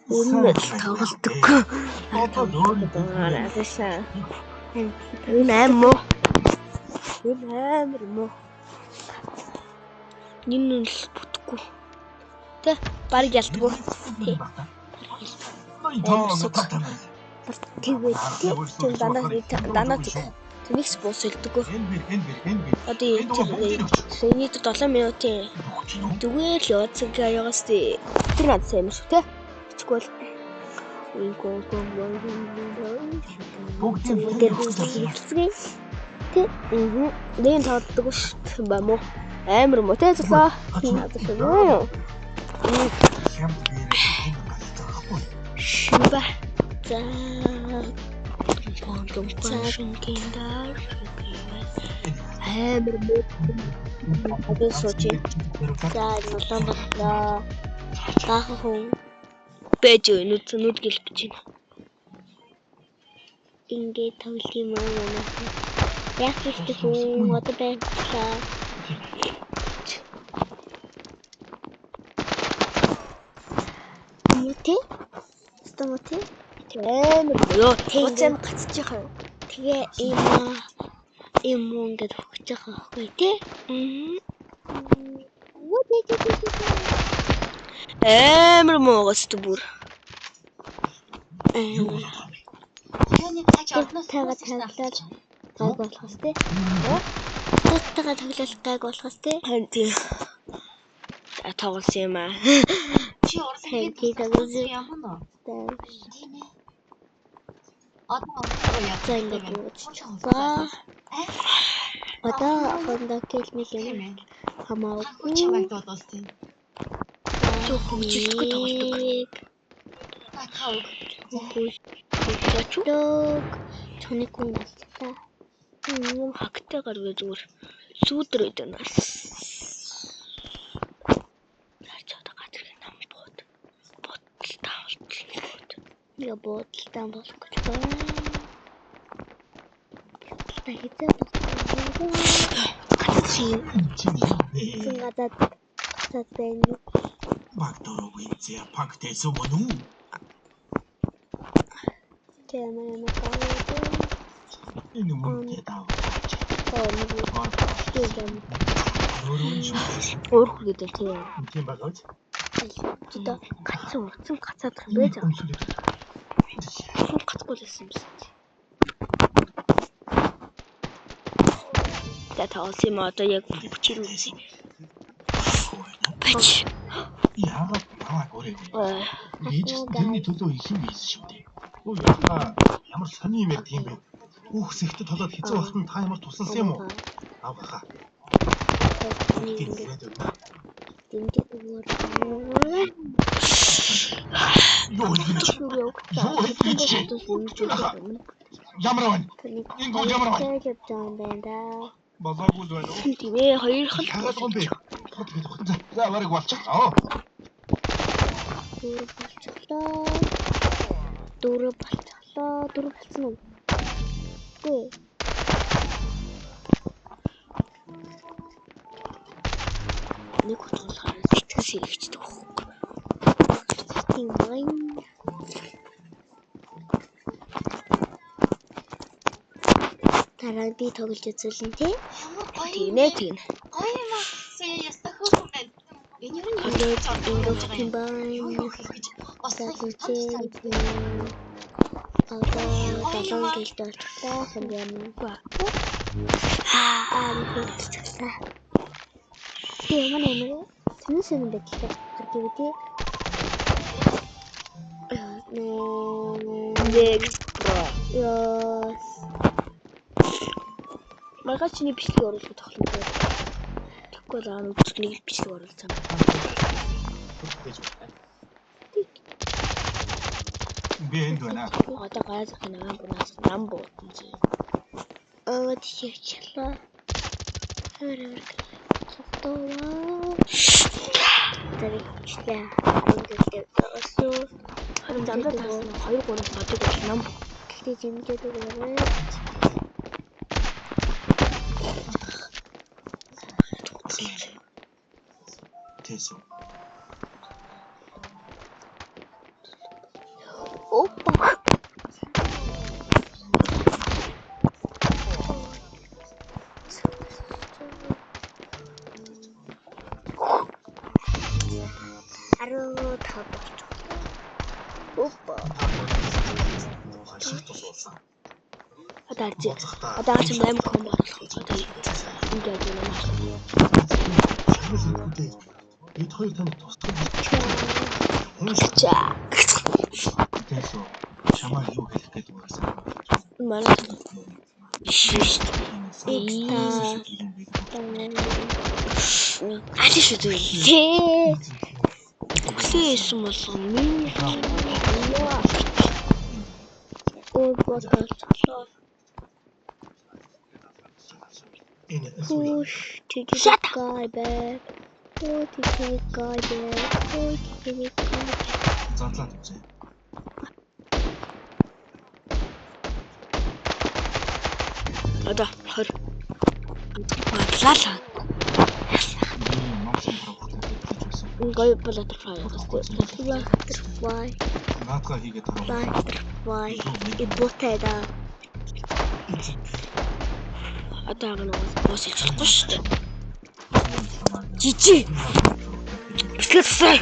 Үнэхээр тоглодоггүй. Аашаа. Энэ амар муу. Энэ нь л бүтэхгүй. Тэ баг ялдаггүй. Тэ. Тэгээд тийм дандаа тэнийгс бус хэлдэггүй. Одоо энэ 7 минутын зүгээр л яваас тий. Тэр надад сайн юм шүү тэ. Бичгүй л. Тэ. Нэн тоглодог шүү дээ мó. Амар муу тэ злаа. Надад шүү. Шүба. За. Амар муу. Одоо сууч. За нулан боллоо. Баахан хүн бэж нүд гэлбэж байна. Ингээд тоглох юм аа. Яг ихтэй хүн одоо байглаа. Стомоти. Амар ёо. Уцан гацчих юм. Тэгээ ийм ингээд хөгж байгаа байхгүй тий. Амар моогоос бүр. Таны цааш орноос таглал гайг болохоос тий. Тутагаа таглал гайг болохоос тий. Тийм. Тоглосон юм аа. чи урлагийн тоглосон юм уу? Тийм ээ. Одоо яа ингээд уучлаа. Одоо хондоо кэлмэл хамаагүй. Чамайг дуудуулсан. Чөө хөгжүүлэхгүй тоглодог. Хөгжүүлдэг. Чоны хүн боллоо. Юм хактайгаар вэ зүгээр сүүдэр өгдөө нас. Чаада гадрын нам бод. Бодлтаа болтлоо. Я бодлтаа болох гэж байна. Бодлтаа хийдэг. Гадаад байна. Бактор үгүй пактээс өмнө. Тэмээ мэтаа. Энэ мөнтэй даа. Өөрх гэдэг тийм. Тийм багаж. Одоо гацсан гацаад байгаа байж байгаа. Гацгүй лсэн юм шиг. Тэтээс юм одоо яг бүчир үзье. Бач. Яагаад таваа гөрөө. Тэрний төлөө их юм ийсэн шүү дээ. Өө яа ямар сони юм бэ тийм бэ? Үхс ихтэй толоод хэцүү болсон та ямар тусалсан юм уу? Авгаха. Ямар байна? Энэ гол ямар байна? Базаагүй байна уу? Тийм ээ хоёр хол. За барыг болчих. Аа. Дөрөв болчихлоо. Үү? Нэг хөтлөхөөр сэтгэс хэрэгждэг байхгүй. Тийм байна. Тараа би тоглож үзүүлэн тий. Тийм ээ. Гоё юм аа. Яста хөөрхөн байна. Энэ юу тийм байна. Долоон гэлд болчихлоо. Хэмжээгүй. Мэдчихлээ. Тийм манай тэнэс юм бэтлээ. Гардаг тий. Next bro. Yes. Магачны бичлэг оруулах тоглоом байна. Тэгэхгүй л үзэгнийг бичлэг оруулсан. Би энд байна. Одоо гайзах нам буусан чи. Тийчлээ. Тэрийчлээ. Харин дандаа тасан 2-3 бодог бол нам. Гэхдээ зэмжээд өгөөрэй. Тэсо. Опа. Аруу тавч. Опа. Хашиг тусуулсан. Одоо ч 8 комбо болох. Ингээд юм аа. Бид хоёр танд тусдаг. За. Тэсо чамаа юу хэлэх гээд байсан. Манай шишт. Алиш үү. Оксис болсон. Ой бокал. Push to the guy back. Push to the guy back. Push to the guy. Задлаад үзье. Одоо 20. Мадлаа. Гой butterfly. Butterfly. Наадгаа хийгээд тараа. Butterfly. Иботэда. Одоо нэг бос хэлчихгүй шүү дээ. Жижиг. Эхлэв.